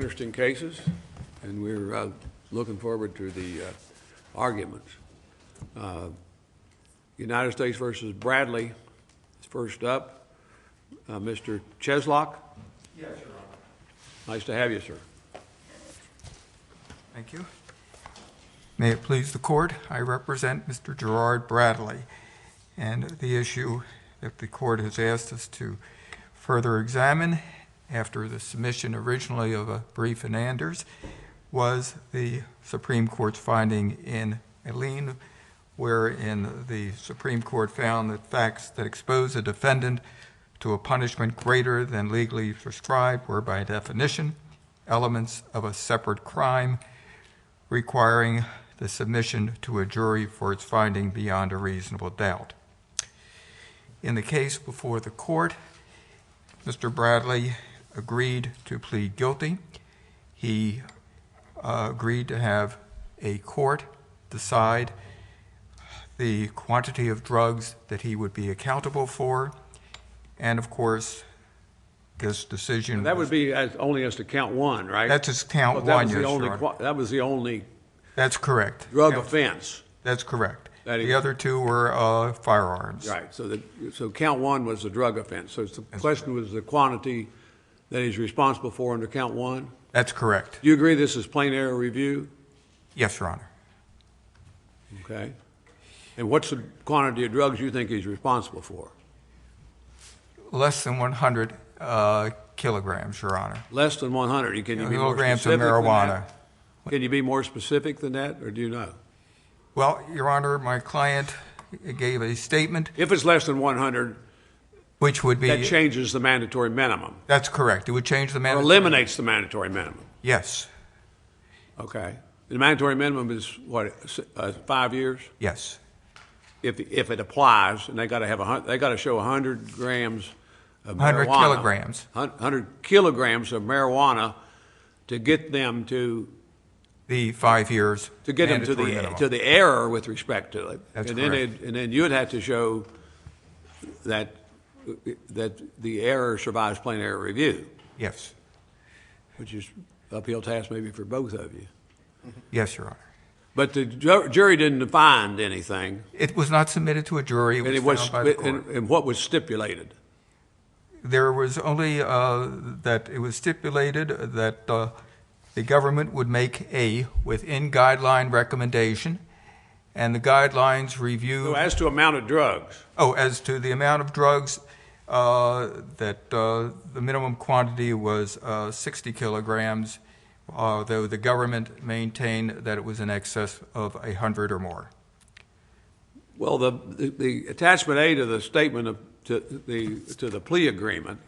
interesting cases, and we're looking forward to the arguments. United States versus Bradley is first up. Mr. Cheslock? Yes, Your Honor. Nice to have you, sir. Thank you. May it please the court, I represent Mr. Gerard Bradley, and the issue that the court has asked us to further examine after the submission originally of a brief in Anders was the Supreme Court's finding in Alene, wherein the Supreme Court found that facts that expose a defendant to a punishment greater than legally prescribed were by definition elements of a separate crime requiring the submission to a jury for its finding beyond a reasonable doubt. In the case before the court, Mr. Bradley agreed to plead guilty. He agreed to have a court decide the quantity of drugs that he would be accountable for, and of course, this decision. That would be only as to count one, right? That's just count one, yes, Your Honor. That was the only. That's correct. Drug offense. That's correct. The other two were firearms. Right. So count one was the drug offense. So the question was the quantity that he's responsible for under count one? That's correct. Do you agree this is plain error review? Yes, Your Honor. Okay. And what's the quantity of drugs you think he's responsible for? Less than 100 kilograms, Your Honor. Less than 100. Can you be more kilograms specific of marijuana. than that? Can you be more specific than that, or do you know? Well, Your Honor, my client gave a statement. If it's less than 100, which would be, that changes the mandatory minimum. That's correct. It would change the mandatory. Or eliminates the mandatory minimum. Yes. Okay. The mandatory minimum is what? 5 years. Yes. If it applies, and they got to show 100 grams of marijuana. 100 kilograms. 100 kilograms of marijuana to get them to the 5 years. To get them to the error with respect to it. That's correct. And then you would have to show that the error survives plain error review. Yes. Which is uphill task maybe for both of you. Yes, Your Honor. But the jury didn't find anything. It was not submitted to a jury. It was found by the court. And what was stipulated? There was only that it was stipulated that the government would make a within guideline recommendation, and the guidelines review. So as to amount of drugs. Oh, as to the amount of drugs, that the minimum quantity was 60 kilograms, though the government maintained that it was in excess of 100 or more. Well, the attachment A to the statement to the plea agreement,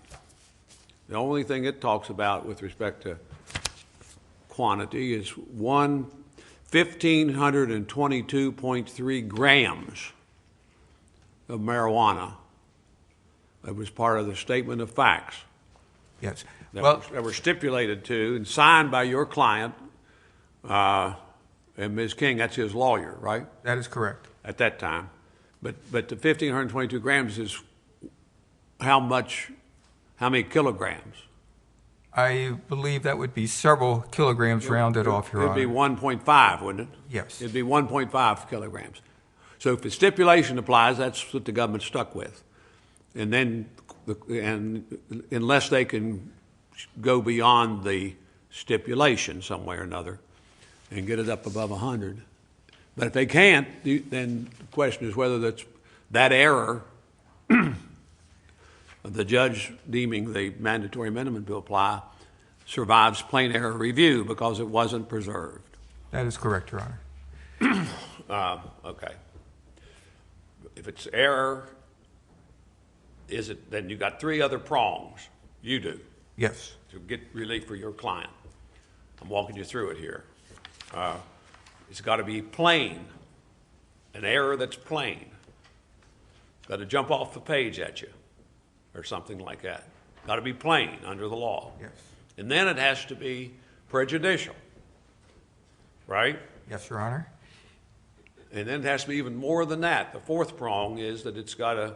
the only thing it talks about with respect to quantity is 1,522.3 grams of marijuana. That was part of the statement of facts. Yes. That were stipulated to and signed by your client, and Ms. King, that's his lawyer, right? That is correct. At that time. But the 1,522 grams is how many kilograms? I believe that would be several kilograms rounded off, Your Honor. It'd be 1.5, wouldn't it? Yes. It'd be 1.5 kilograms. So if the stipulation applies, that's what the government's stuck with. And then, unless they can go beyond the stipulation some way or another and get it up above 100. But if they can't, then the question is whether that error, the judge deeming the mandatory minimum to apply, survives plain error review because it wasn't preserved. That is correct, Your Honor. Okay. If it's error, then you got three other prongs. You do. Yes. To get relief for your client. I'm walking you through it here. It's got to be plain, an error that's plain. Got to jump off the page at you or something like that. Got to be plain under the law. Yes. And then it has to be prejudicial, right? Yes, Your Honor. And then it has to be even more than that. The fourth prong is that it's got a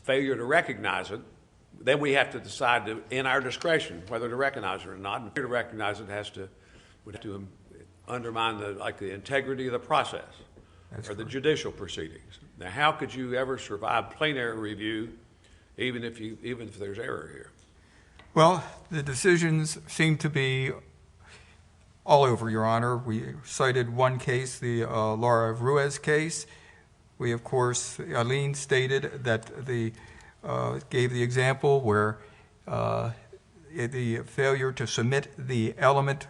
failure to recognize it then we have to decide in our discretion whether to recognize it or not. And to recognize it would have to undermine the integrity of the process. That's or the correct. judicial proceedings. Now, how could you ever survive plain error review, even if there's error here? Well, the decisions seem to be all over, Your Honor. We cited one case, the Laura Ruiz case. We, of course, Eileen stated that gave the example where the failure to submit the element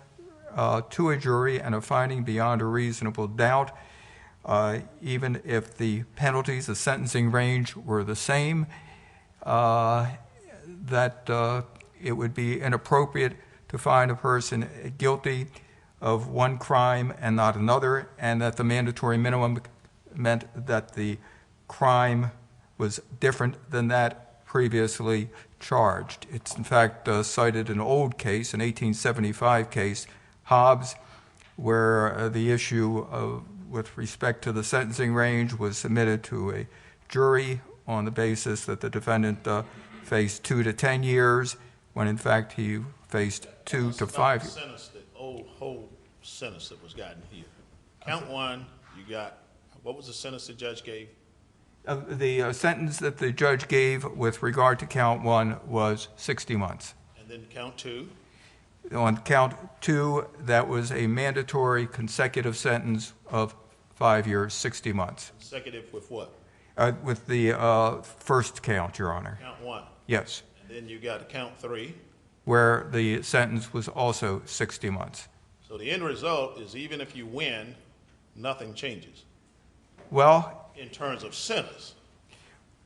to a jury and a finding beyond a reasonable doubt, even if the penalties, the sentencing range were the same, that it would be inappropriate to find a person guilty of one crime and not another, and that the mandatory minimum meant that the crime was different than that previously charged. It's in fact cited an old case, an 1875 case, Hobbs, where the issue with respect to the sentencing range was submitted to a jury on the basis that the defendant faced 2 to 10 years, when in fact he faced 2 to 5 years. Whole sentence that was gotten here. Count one, you got, what was the sentence the judge gave? The sentence that the judge gave with regard to count one was 60 months. And then count two? On count two, that was a mandatory consecutive sentence of 5 years, 60 months. Consecutive with what? With the first count, Your Honor. Count one. Yes. And then you got count three. Where the sentence was also 60 months. So the end result is even if you win, nothing changes Well, in terms of sentence.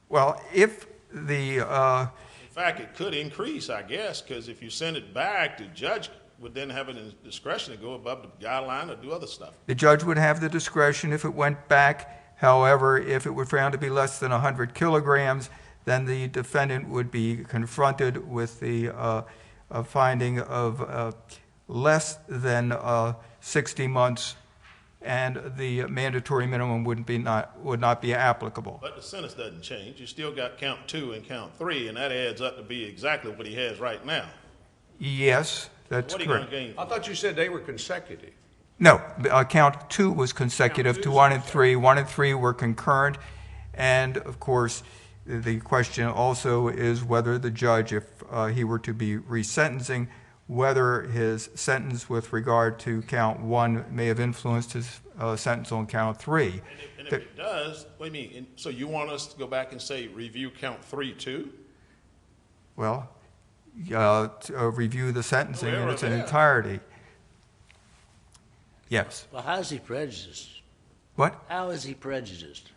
well, if the In fact, it could increase, I guess, because if you send it back, the judge would then have an discretion to go above the guideline or do other stuff. the judge would have the discretion if it went back. However, if it were found to be less than 100 kilograms, then the defendant would be confronted with the finding of less than 60 months, and the mandatory minimum would not be applicable. But the sentence doesn't change. You still got count two and count three, and that adds up to be exactly what he has right now. Yes, that's What are you going correct. to gain? I thought you said they were consecutive. No, count two was consecutive to 1 and 3. 1 and 3 were concurrent, and of course, the question also is whether the judge, if he were to be resentencing, whether his sentence with regard to count 1 may have influenced his sentence on count 3. And if it does, what do you mean? So you want us to go back and say review count 3 too? Well, to review the sentencing in its Yeah. entirety. Yes. Well, how is he prejudiced? What? How is he prejudiced?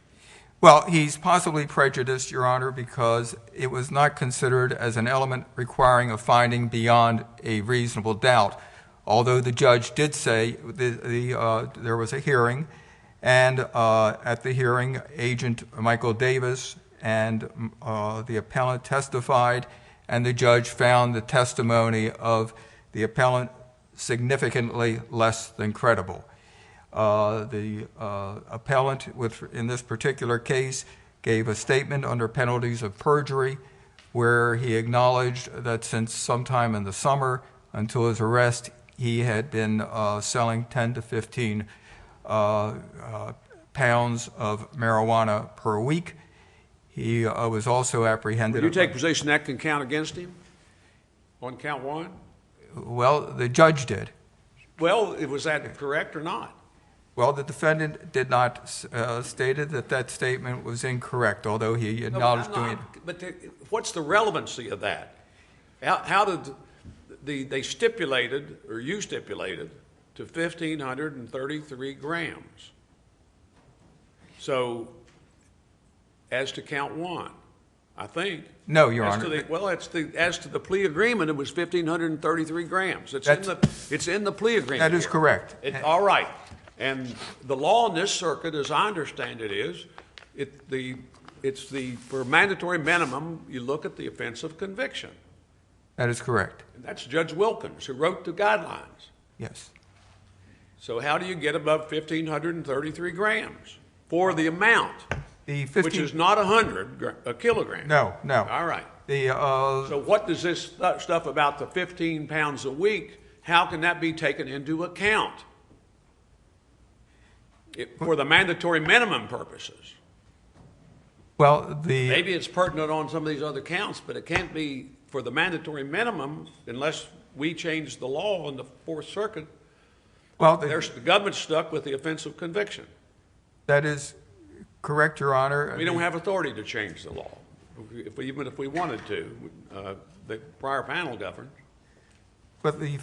Well, he's possibly prejudiced, Your Honor, because it was not considered as an element requiring a finding beyond a reasonable doubt. Although the judge did say there was a hearing, and at the hearing, Agent Michael Davis and the appellant testified, and the judge found the testimony of the appellant significantly less than credible. The appellant, in this particular case, gave a statement under penalties of perjury where he acknowledged that since sometime in the summer until his arrest, he had been selling 10 to 15 pounds of marijuana per week. He was also apprehended. Would you take position that can count against him on count 1? Well, the judge did. Well, was that correct or not? Well, the defendant did not stated that statement was incorrect, although he acknowledged doing it. But what's the relevancy of that? How did they stipulated, or you stipulated, to 1,533 grams? So, as to count 1, I think. No, Your Honor. As to the plea agreement, it was 1,533 grams. It's in the plea agreement. That is correct. All right. And the law in this circuit, as I understand it, is for mandatory minimum, you look at the offense of conviction. That is correct. And that's Judge Wilkins, who wrote the guidelines. Yes. So how do you get above 1,533 grams for the amount, The 15, which is not 100 kilograms? No. All right. So what does this stuff about the 15 pounds a week, how can that be taken into account for the mandatory minimum purposes? Well, Maybe it's pertinent on some of these other counts, but it can't be for the mandatory minimum unless we change the law in the Fourth Circuit. well, The government's stuck with the offense of conviction. that is correct, Your Honor. We don't have authority to change the law, even if we wanted to. The prior panel governed. But the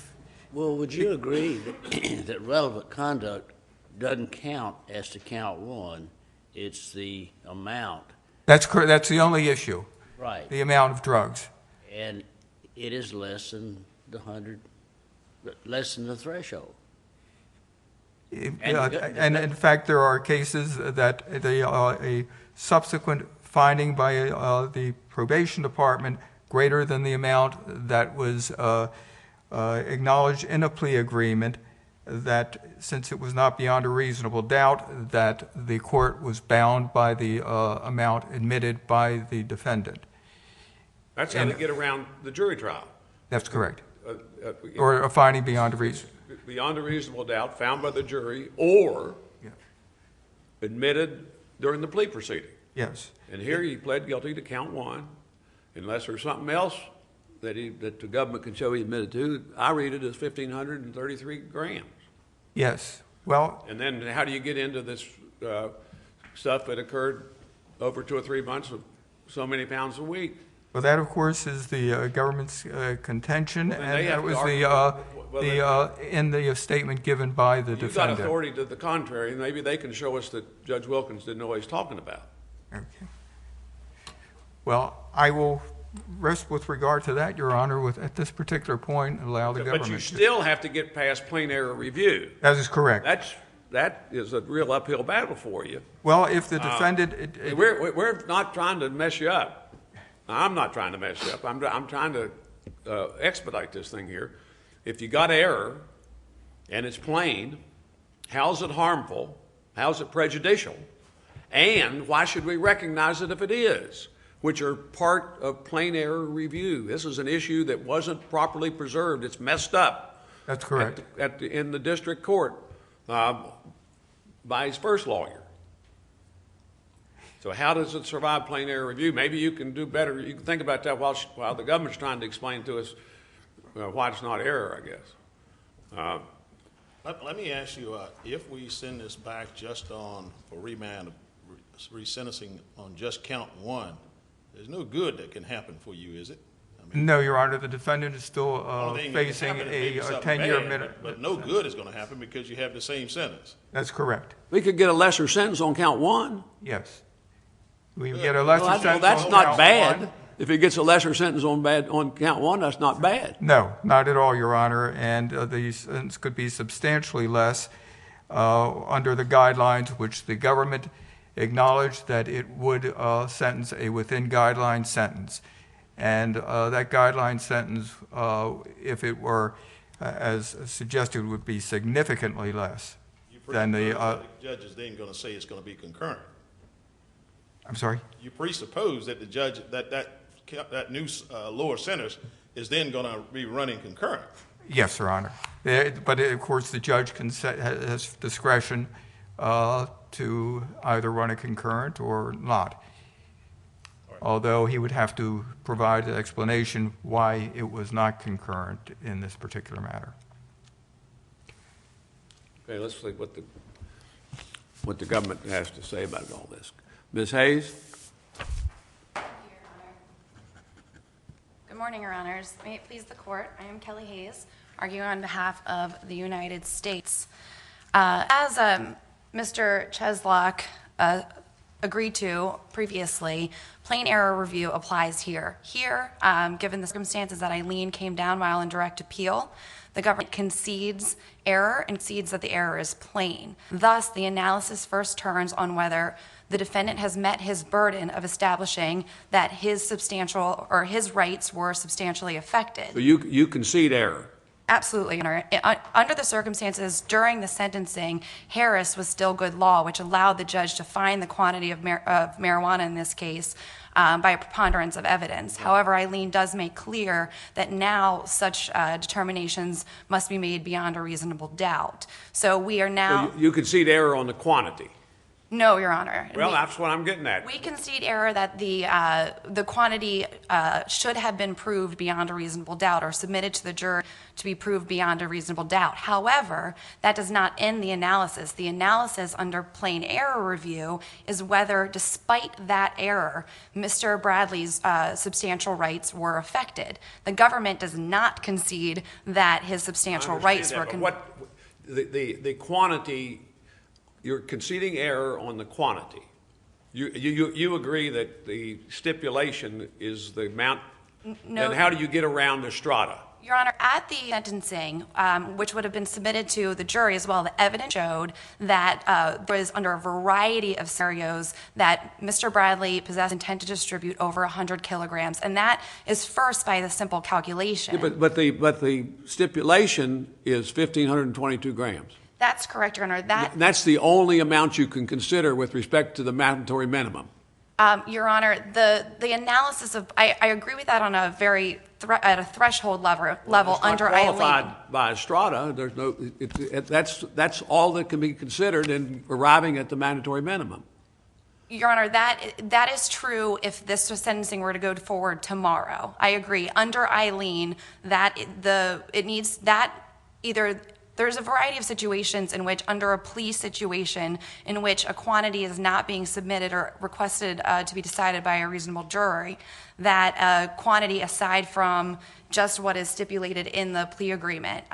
Well, would you agree that, that relevant conduct doesn't count as to count one? It's the amount, That's correct. That's the only issue, right? the amount of drugs. And it is less than the 100, less than the threshold. And in fact, there are cases that a subsequent finding by the probation department greater than the amount that was acknowledged in a plea agreement, that since it was not beyond a reasonable doubt, that the court was bound by the amount admitted by the defendant. That's how they get around the jury trial. That's correct. Or a finding beyond a reason. Beyond a reasonable doubt, found by the jury, or admitted during the plea proceeding. Yes. And here he pled guilty to count one, unless there's something else that the government can show he admitted to. I read it as 1,533 grams. Yes. Well, And then how do you get into this stuff that occurred over 2 or 3 months of so many pounds a week? well, that of course is the government's contention, Well, then they and have that to was argue- in the statement given by the You've got defendant. authority to the contrary, and maybe they can show us that Judge Wilkins didn't know what he's talking about. Okay. Well, I will rest with regard to that, Your Honor, at this particular point, allow the government But you to. still have to get past plain error review. That is correct. That is a real uphill battle for you. Well, if the defendant, We're not trying to mess you up. I'm not trying to mess you up. I'm trying to expedite this thing here. If you got error and it's plain, how's it harmful? How's it prejudicial? And why should we recognize it if it is? Which are part of plain error review. This is an issue that wasn't properly preserved. It's messed up. that's correct. In the district court by his first lawyer. So how does it survive plain error review? Maybe you can do better. You can think about that while the government's trying to explain to us why it's not error, I guess. Let me ask you, if we send this back just for remand, resentencing on just count one, there's no good that can happen for you, is it? I mean, No, Your Honor, the defendant is still only thing that can facing happen is maybe a something 10-year bad, minute. but no good is going to happen because you have the same sentence. That's correct. We could get a lesser sentence on count one. Yes. We get a lesser Well, sentence that's on not count bad. one. If he gets a lesser sentence on count one, that's not bad. No, not at all, Your Honor, and the sentence could be substantially less under the guidelines which the government acknowledged that it would sentence a within-guideline sentence. And that guideline sentence, if it were as suggested, would be significantly less than the... The judge is then going to say it's going to be concurrent. I'm sorry? You presuppose that the judge, that new lower sentence is then going to be running concurrent. Yes, Your Honor. But of course, the judge has discretion to either run a concurrent or not. Although he would have to provide an explanation why it was not concurrent in this particular matter. Okay, let's see what the government has to say about all this. Ms. Hayes? Good morning, Your Honors. May it please the Court, I am Kelly Hayes, arguing on behalf of the United States. As Mr. Cheslock agreed to previously, plain error review applies here. Here, given the circumstances that Eileen came down while in direct appeal, the government concedes error and concedes that the error is plain. Thus, the analysis first turns on whether the defendant has met his burden of establishing that his rights were substantially affected. So you concede error? Absolutely, Your Honor. Under the circumstances during the sentencing, Harris was still good law, which allowed the judge to find the quantity of marijuana in this case by a preponderance of evidence. However, Eileen does make clear that now such determinations must be made beyond a reasonable doubt. So we are now... So you concede error on the quantity? No, Your Honor. Well, that's what I'm getting at. We concede error that the quantity should have been proved beyond a reasonable doubt or submitted to the jury to be proved beyond a reasonable doubt. However, that does not end the analysis. The analysis under plain error review is whether, despite that error, Mr. Bradley's substantial rights were affected. The government does not concede that his substantial rights were... The quantity... You're conceding error on the quantity. You agree that the stipulation is the amount? No. Then how do you get around the strata? Your Honor, at the sentencing, which would have been submitted to the jury as well, the evidence showed that there was, under a variety of scenarios, that Mr. Bradley possessed intent to distribute over 100 kilograms, and that is first by the simple calculation. Yeah, but the stipulation is 1,522 grams. That's correct, Your Honor. That's the only amount you can consider with respect to the mandatory minimum. Your Honor, the analysis of I agree with that on a very at a threshold level under Eileen. Qualified by a strata. There's no. That's all that can be considered in arriving at the mandatory minimum. Your Honor, that is true if this sentencing were to go forward tomorrow. I agree. Under Eileen, it needs that either. There's a variety of situations in which, under a plea situation, in which a quantity is not being submitted or requested to be decided by a reasonable jury, that a quantity aside from just what is stipulated in the plea agreement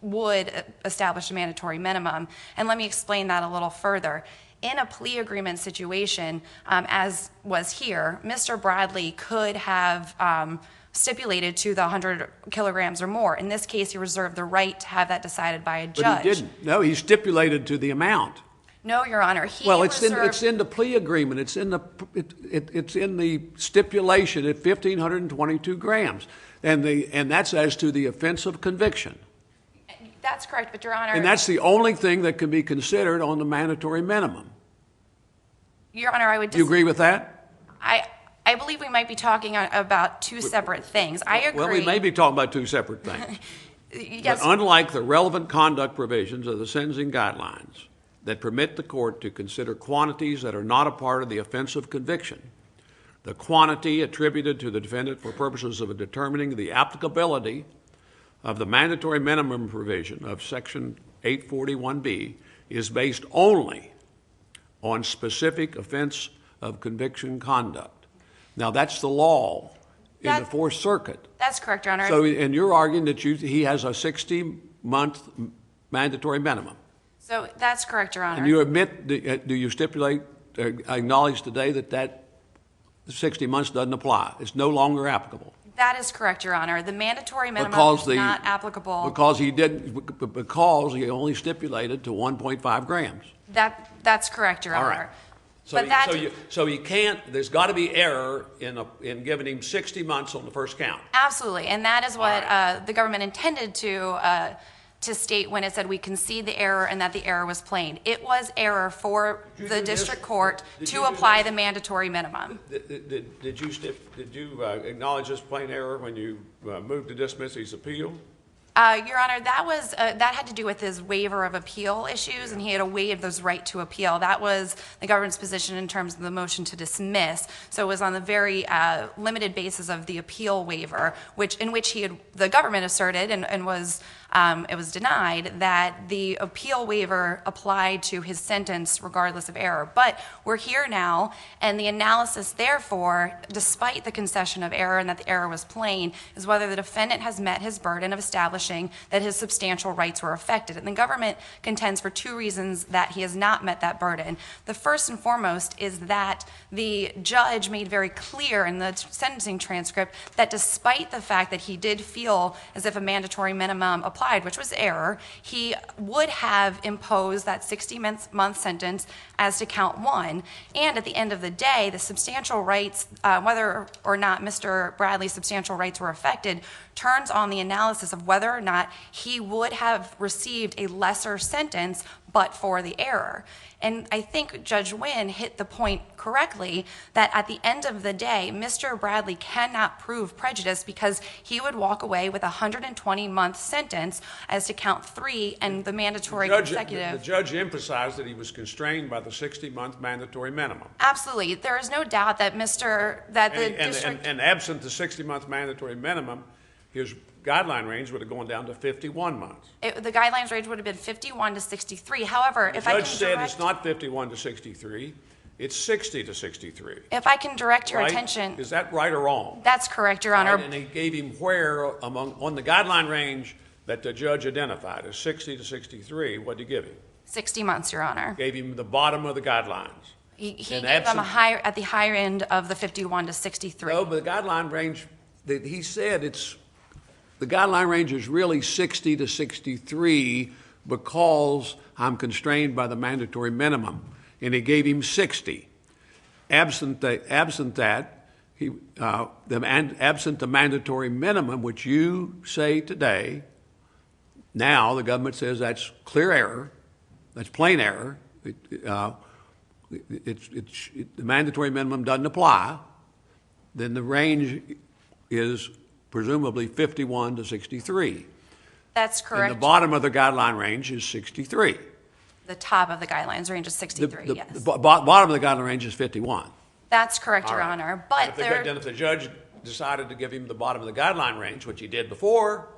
would establish a mandatory minimum. And let me explain that a little further. In a plea agreement situation, as was here, Mr. Bradley could have stipulated to the 100 kilograms or more. In this case, he reserved the right to have that decided by a judge. But he didn't. No, he stipulated to the amount. No, Your Honor. It's in the plea agreement. It's in the stipulation at 1,522 grams, and that's as to the offense of conviction. That's correct, but Your Honor. And that's the only thing that can be considered on the mandatory minimum. Your Honor, I would. Do you agree with that? I believe we might be talking about two separate things. I agree. Well, we may be talking about two separate things. Yes. But unlike the relevant conduct provisions of the sentencing guidelines that permit the court to consider quantities that are not a part of the offense of conviction, the quantity attributed to the defendant for purposes of determining the applicability of the mandatory minimum provision of Section 841B is based only on specific offense of conviction conduct. Now, that's the law in the Fourth Circuit. That's correct, Your Honor. So, and you're arguing that he has a 60-month mandatory minimum. So that's correct, Your Honor. And you admit, do you stipulate, acknowledge today that 60 months doesn't apply? It's no longer applicable. That is correct, Your Honor. The mandatory minimum is not applicable. Because he only stipulated to 1.5 grams. That's correct, Your Honor. All right. So you can't. There's got to be error in giving him 60 months on the first count. Absolutely, and that is what the government intended to state when it said we concede the error and that the error was plain. It was error for the district court to apply the mandatory minimum. Did you acknowledge this plain error when you moved to dismiss his appeal? Your Honor, that had to do with his waiver of appeal issues, and he had to waive those right to appeal. That was the government's position in terms of the motion to dismiss. So it was on the very limited basis of the appeal waiver, in which the government asserted and it was denied that the appeal waiver applied to his sentence regardless of error. But we're here now, and the analysis, therefore, despite the concession of error and that the error was plain, is whether the defendant has met his burden of establishing that his substantial rights were affected. And the government contends for two reasons that he has not met that burden. The first and foremost is that the judge made very clear in the sentencing transcript that despite the fact that he did feel as if a mandatory minimum applied applied, which was error, he would have imposed that 60-month sentence as to count one. And at the end of the day, the substantial rights, whether or not Mr. Bradley's substantial rights were affected, turns on the analysis of whether or not he would have received a lesser sentence but for the error. And I think Judge Wynn hit the point correctly that at the end of the day, Mr. Bradley cannot prove prejudice because he would walk away with a 120-month sentence as to count 3 and the mandatory consecutive. The judge emphasized that he was constrained by the 60-month mandatory minimum. Absolutely. There is no doubt that district... And absent the 60-month mandatory minimum, his guideline range would have gone down to 51 months. The guidelines range would have been 51 to 63. However, if I can The judge said it's not 51 to 63, it's 60 to 63. If I can direct your Right? attention... Is that right or wrong? That's correct, Your Honor. Right, and he gave him where on the guideline range that the judge identified as 60 to 63, what did he give him? 60 months, Your Honor. Gave him the bottom of the guidelines. He And gave them absent- at the higher end of the 51 to 63. No, but the guideline range, that he said the guideline range is really 60 to 63 because I'm constrained by the mandatory minimum, and he gave him 60. Absent that, absent the mandatory minimum, which you say today, now the government says that's clear error, that's plain error. The mandatory minimum doesn't apply. Then the range is presumably 51 to 63. That's correct. And the bottom of the guideline range is 63. The top of the guidelines range is 63, yes. The bottom of the guideline range is 51. That's correct, Your All right. Honor. And But then if the judge decided to give him the bottom of the guideline range, which he did before,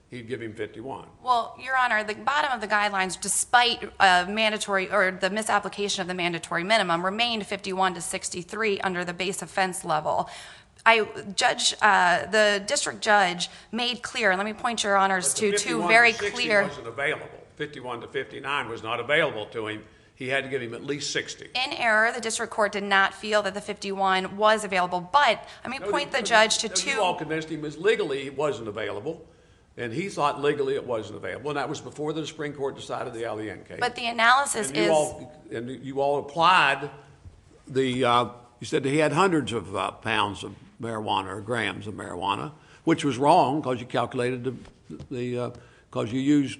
he'd give him 51. well, Your Honor, the bottom of the guidelines, despite mandatory or the misapplication of the mandatory minimum, remained 51 to 63 under the base offense level. The district judge made clear, and let me point Your Honors to two very 51 to 60 clear... wasn't available. 51 to 59 was not available to him. He had to give him at least 60. In error, the district court did not feel that the 51 was available, but let me point the judge to two... You all convinced him as legally it wasn't available, and he thought legally it wasn't available, and that was before the Supreme Court decided the Allien case. But the analysis And is... you all applied you said that he had hundreds of pounds of marijuana or grams of marijuana, which was wrong because you calculated because you used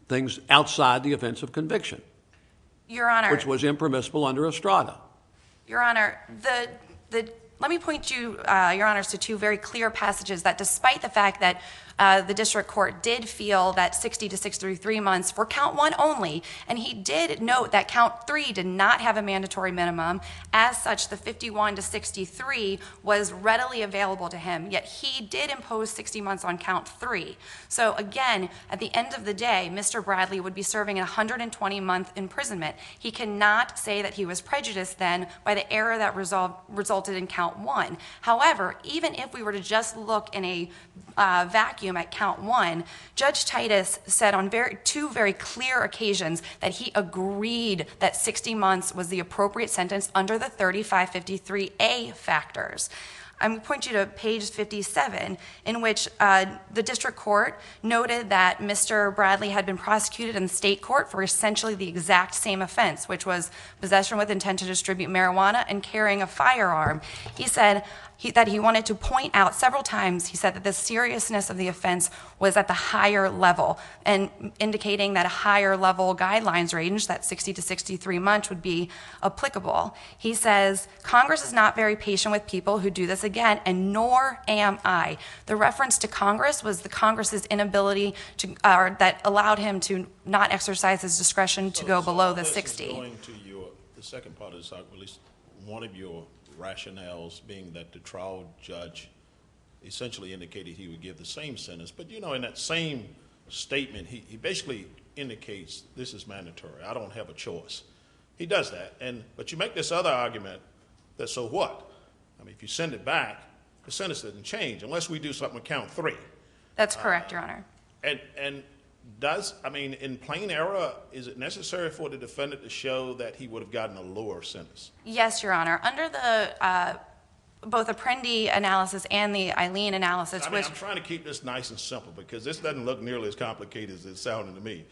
things outside the offense of conviction, Your Honor... which was impermissible under Estrada. Your Honor, let me point you, Your Honors, to two very clear passages that despite the fact that the district court did feel that 60 to 63 months for count 1 only, and he did note that count 3 did not have a mandatory minimum. As such, the 51 to 63 was readily available to him, yet he did impose 60 months on count 3. So again, at the end of the day, Mr. Bradley would be serving a 120-month imprisonment. He cannot say that he was prejudiced then by the error that resulted in count 1. However, even if we were to just look in a vacuum at count 1, Judge Titus said on two very clear occasions that he agreed that 60 months was the appropriate sentence under the 3553A factors. I'm going to point you to page 57, in which the district court noted that Mr. Bradley had been prosecuted in the state court for essentially the exact same offense, which was possession with intent to distribute marijuana and carrying a firearm. He said that he wanted to point out several times, he said that the seriousness of the offense was at the higher level, and indicating that a higher level guidelines range, that 60 to 63 months, would be applicable. He says, Congress is not very patient with people who do this again, and nor am I. The reference to Congress was the Congress's inability to, or that allowed him to not exercise his discretion to go below the 60. Going to the second part is at least one of your rationales being that the trial judge essentially indicated he would give the same sentence. But, you know, in that same statement, he basically indicates this is mandatory. I don't have a choice. He does that. But you make this other argument that so what? I mean, if you send it back, the sentence doesn't change unless we do something with count 3. That's correct, Your Honor. And in plain error, is it necessary for the defendant to show that he would have gotten a lower sentence? Yes, Your Honor. Under the both Apprendi analysis and the Eileen analysis, I mean, which I'm trying to keep this nice and simple because this doesn't look nearly as complicated as it's sounding to me.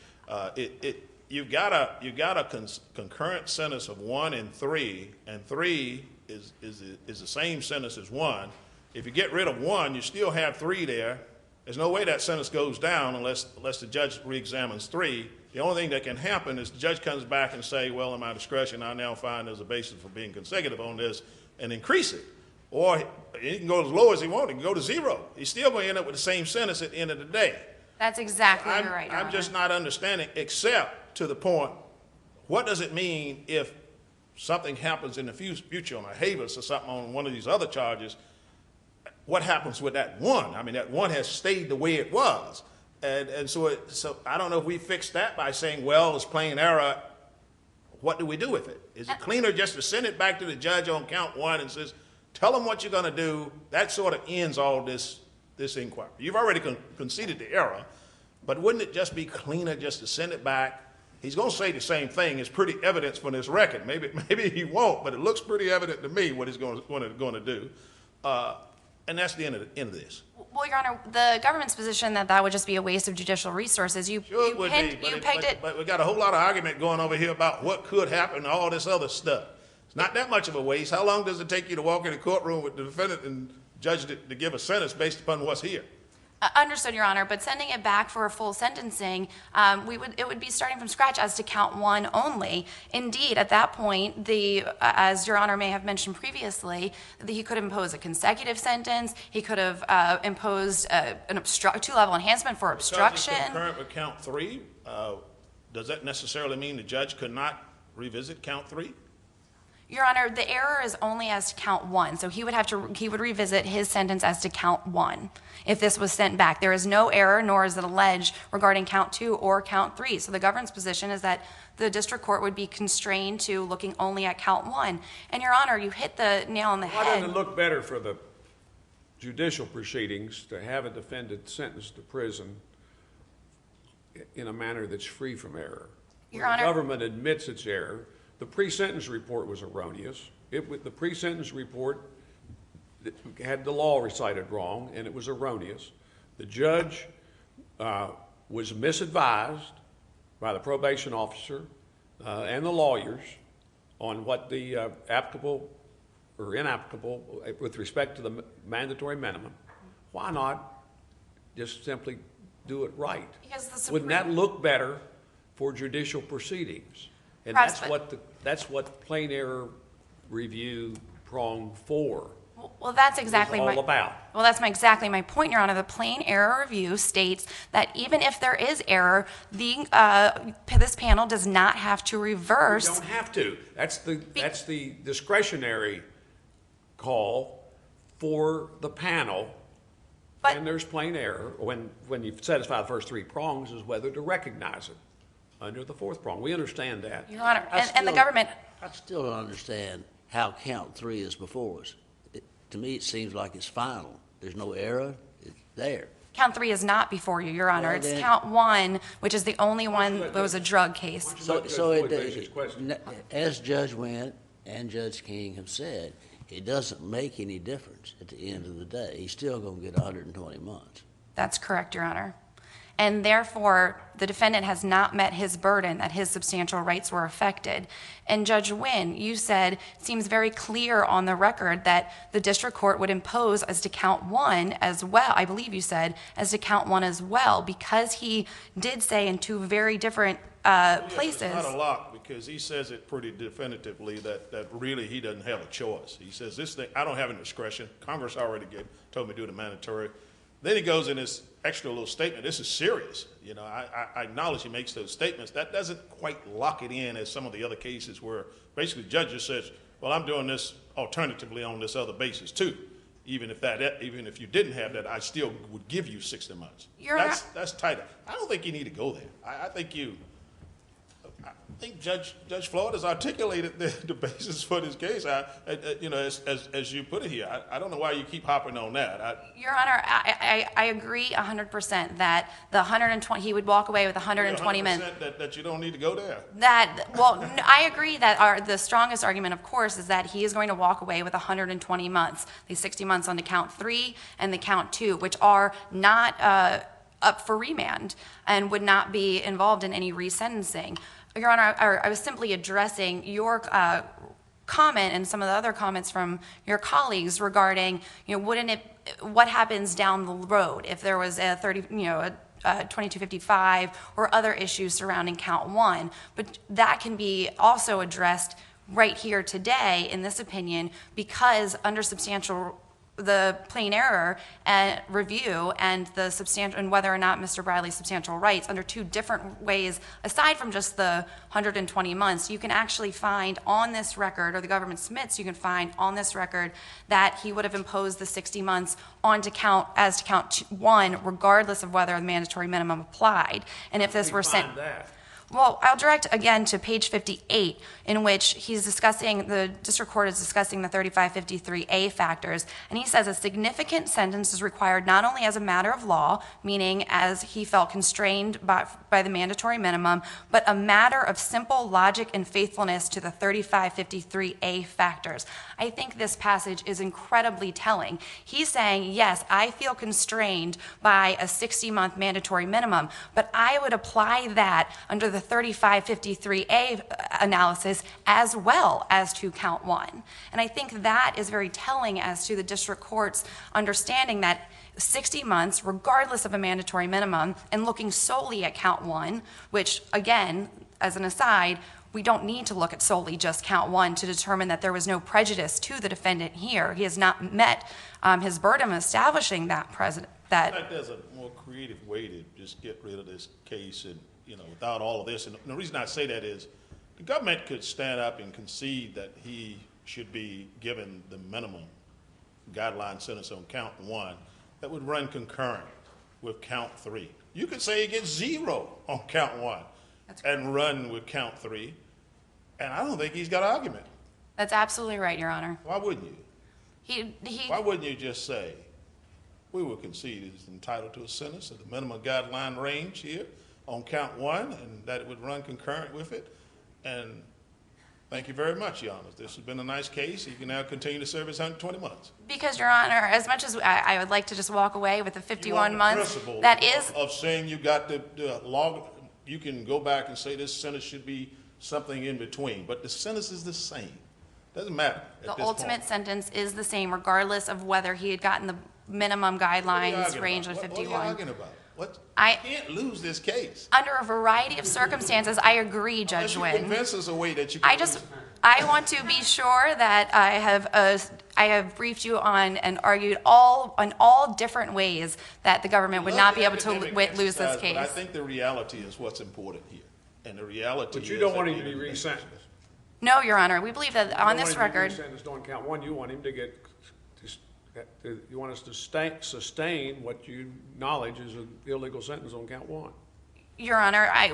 You've got a concurrent sentence of 1 and 3, and 3 is the same sentence as 1. If you get rid of 1, you still have 3 there. There's no way that sentence goes down unless the judge reexamines 3. The only thing that can happen is the judge comes back and say, well, in my discretion, I now find there's a basis for being consecutive on this and increase it. Or he can go as low as he wants. He can go to 0. He's still going to end up with the same sentence at the end of the day. that's exactly right, Your I'm Honor. just not understanding, except to the point, what does it mean if something happens in the future on a habeas or something on one of these other charges? What happens with that 1? I mean, that 1 has stayed the way it was. And so I don't know if we fix that by saying, well, it's plain error. What do we do with it? Is it cleaner just to send it back to the judge on count 1 and says, tell them what you're going to do? That sort of ends all this inquiry. You've already conceded the error, but wouldn't it just be cleaner just to send it back? He's going to say the same thing. It's pretty evident from this record. Maybe he won't, but it looks pretty evident to me what he's going to do. And that's the end of this. Well, Your Honor, the government's position that would just be a waste of judicial resources. You pegged it. But we got a whole lot of argument going over here about what could happen and all this other stuff. It's not that much of a waste. How long does it take you to walk in a courtroom with the defendant and judge to give a sentence based upon what's here? Understood, Your Honor, but sending it back for a full sentencing, it would be starting from scratch as to count 1 only. Indeed, at that point, as Your Honor may have mentioned previously, he could impose a consecutive sentence. He could have imposed an 2-level enhancement for obstruction. Because it's concurrent with count 3, does that necessarily mean the judge could not revisit count 3? Your Honor, the error is only as to count 1, so he would revisit his sentence as to count 1 if this was sent back. There is no error, nor is it alleged, regarding count 2 or count 3. So the government's position is that the district court would be constrained to looking only at count 1. And Your Honor, you hit the nail on the Why head. doesn't it look better for the judicial proceedings to have a defendant sentenced to prison in a manner that's free from error? Your When Honor. the government admits its error. The pre-sentence report was erroneous. The pre-sentence report had the law recited wrong, and it was erroneous. The judge was misadvised by the probation officer and the lawyers on what the applicable or inapplicable with respect to the mandatory minimum. Why not just simply do it right? Wouldn't that look better for judicial proceedings? And that's what plain error review prong 4 Well, that's exactly is all about. Well, that's exactly my point, Your Honor. The plain error review states that even if there is error, this panel does not have to reverse. You don't have to. That's the discretionary call for the panel. But- and there's plain error when you satisfy the first 3 prongs is whether to recognize it under the 4th prong. We understand that. Your Honor, and the government. I still don't understand how count 3 is before us. To me, it seems like it's final. There's no error. It's there. Count 3 is not before you, Your Honor. Well, It's then- count 1, which is the only one that was a drug case. As Judge Wendt and Judge King have said, it doesn't make any difference at the end of the day. He's still going to get 120 months. That's correct, Your Honor. And therefore, the defendant has not met his burden that his substantial rights were affected. And Judge Wynn, you said, it seems very clear on the record that the district court would impose as to count 1 as well. I believe you said as to count 1 as well, because he did say in 2 very different places. It's not a lot, because he says it pretty definitively that really he doesn't have a choice. He says, this thing, I don't have any discretion. Congress already told me to do the mandatory. Then he goes in this extra little statement. This is serious. You know, I acknowledge he makes those statements. That doesn't quite lock it in as some of the other cases where basically the judge just says, well, I'm doing this alternatively on this other basis too. Even if you didn't have that, I still would give you 60 months. That's tighter. I don't think you need to go there. I think you I think Judge Floyd has articulated the basis for this case. As you put it here, I don't know why you keep hopping on that. Your Honor, I agree 100% that the 120, he would walk away with 120 minutes. That you don't need to go there. I agree that the strongest argument, of course, is that he is going to walk away with 120 months, these 60 months on the count 3 and the count 2, which are not up for remand and would not be involved in any resentencing. Your Honor, I was simply addressing your comment and some of the other comments from your colleagues regarding, what happens down the road if there was a 2255 or other issues surrounding count 1. But that can be also addressed right here today in this opinion, because under the plain error review and the substantial, and whether or not Mr. Bradley's substantial rights under two different ways, aside from just the 120 months, you can actually find on this record, or the government submits, you can find on this record that he would have imposed the 60 months to count 1, regardless of whether the mandatory minimum applied. And if this were sent. Well, I'll direct again to page 58, in which he's discussing, the district court is discussing the 3553A factors, and he says a significant sentence is required not only as a matter of law, meaning as he felt constrained by the mandatory minimum, but a matter of simple logic and faithfulness to the 3553A factors. I think this passage is incredibly telling. He's saying, yes, I feel constrained by a 60-month mandatory minimum, but I would apply that under the 3553A analysis as well as to count 1. And I think that is very telling as to the district court's understanding that 60 months, regardless of a mandatory minimum, and looking solely at count 1, which, again, as an aside, we don't need to look at solely just count 1 to determine that there was no prejudice to the defendant here. He has not met his burden of establishing that In fact, there's a more creative way to just get rid of this case and, without all of this. And the reason I say that is the government could stand up and concede that he should be given the minimum guideline sentence on count 1 that would run concurrent with count 3. You could say he gets 0 on count 1 and run with count 3, and I don't think he's got an argument. That's absolutely right, Your Honor. Why wouldn't you? Why wouldn't you just say, we will concede he's entitled to a sentence at the minimum guideline range here on count 1, and that it would run concurrent with it, and thank you very much, Your Honor. This has been a nice case. You can now continue to serve his 120 months. Because, Your Honor, as much as I would like to just walk away with the 51 months, that is of saying you got the log. You can go back and say this sentence should be something in between, but the sentence is the same. Doesn't matter. The ultimate sentence is the same, regardless of whether he had gotten the minimum guidelines range of 51. What are you arguing about? You can't lose this case. Under a variety of circumstances, I agree, Judge Wynn. Convince us a way that you can I want to be sure that I have briefed you on and argued on all different ways that the government would not be able to lose this case. But I think the reality is what's important here, and the reality. But you don't want him to be resentenced. No, Your Honor. We believe that on this record. You don't want him to be resentenced on count 1. You want him to get. You want us to sustain what you acknowledge is an illegal sentence on count 1. Your Honor, I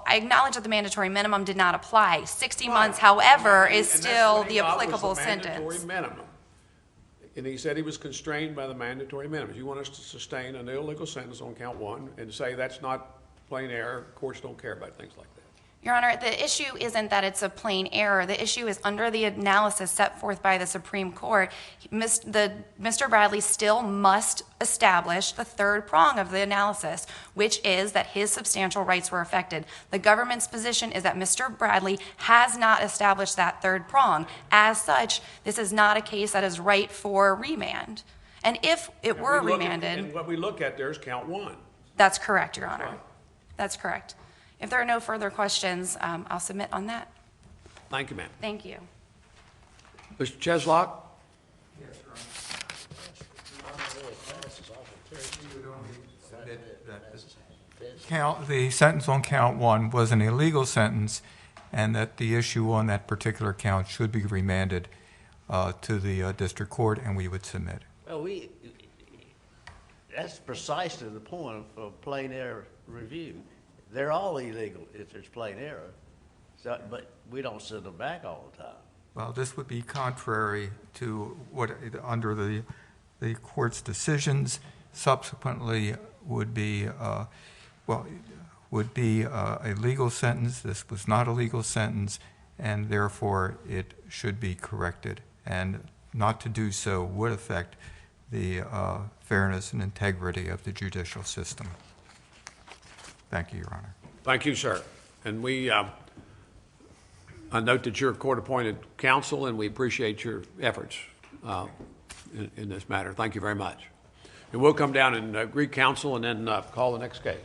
acknowledge that the mandatory minimum did not apply. 60 months, however, is still the applicable sentence. Mandatory minimum. And he said he was constrained by the mandatory minimum. You want us to sustain an illegal sentence on count 1 and say that's not plain error. Courts don't care about things like that. Your Honor, the issue isn't that it's a plain error. The issue is under the analysis set forth by the Supreme Court, Mr. Bradley still must establish the third prong of the analysis, which is that his substantial rights were affected. The government's position is that Mr. Bradley has not established that third prong. As such, this is not a case that is ripe for remand. And if it were remanded... And what we look at there is count 1. That's correct, Your Honor. That's correct. If there are no further questions, I'll submit on that. Thank you, ma'am. Thank you. Mr. Cheslock? Yes, Your Honor. The sentence on count 1 was an illegal sentence, and that the issue on that particular count should be remanded to the district court, and we would submit. Well, that's precisely the point of plain error review. They're all illegal if there's plain error. So, but we don't send them back all the time. Well, this would be contrary to what, under the court's decisions, subsequently would be, would be a legal sentence. This was not a legal sentence, and therefore it should be corrected. And not to do so would affect the fairness and integrity of the judicial system. Thank you, Your Honor. Thank you, sir. And I note that you're court-appointed counsel, and we appreciate your efforts in this matter. Thank you very much. And we'll come down and greet counsel and then call the next case.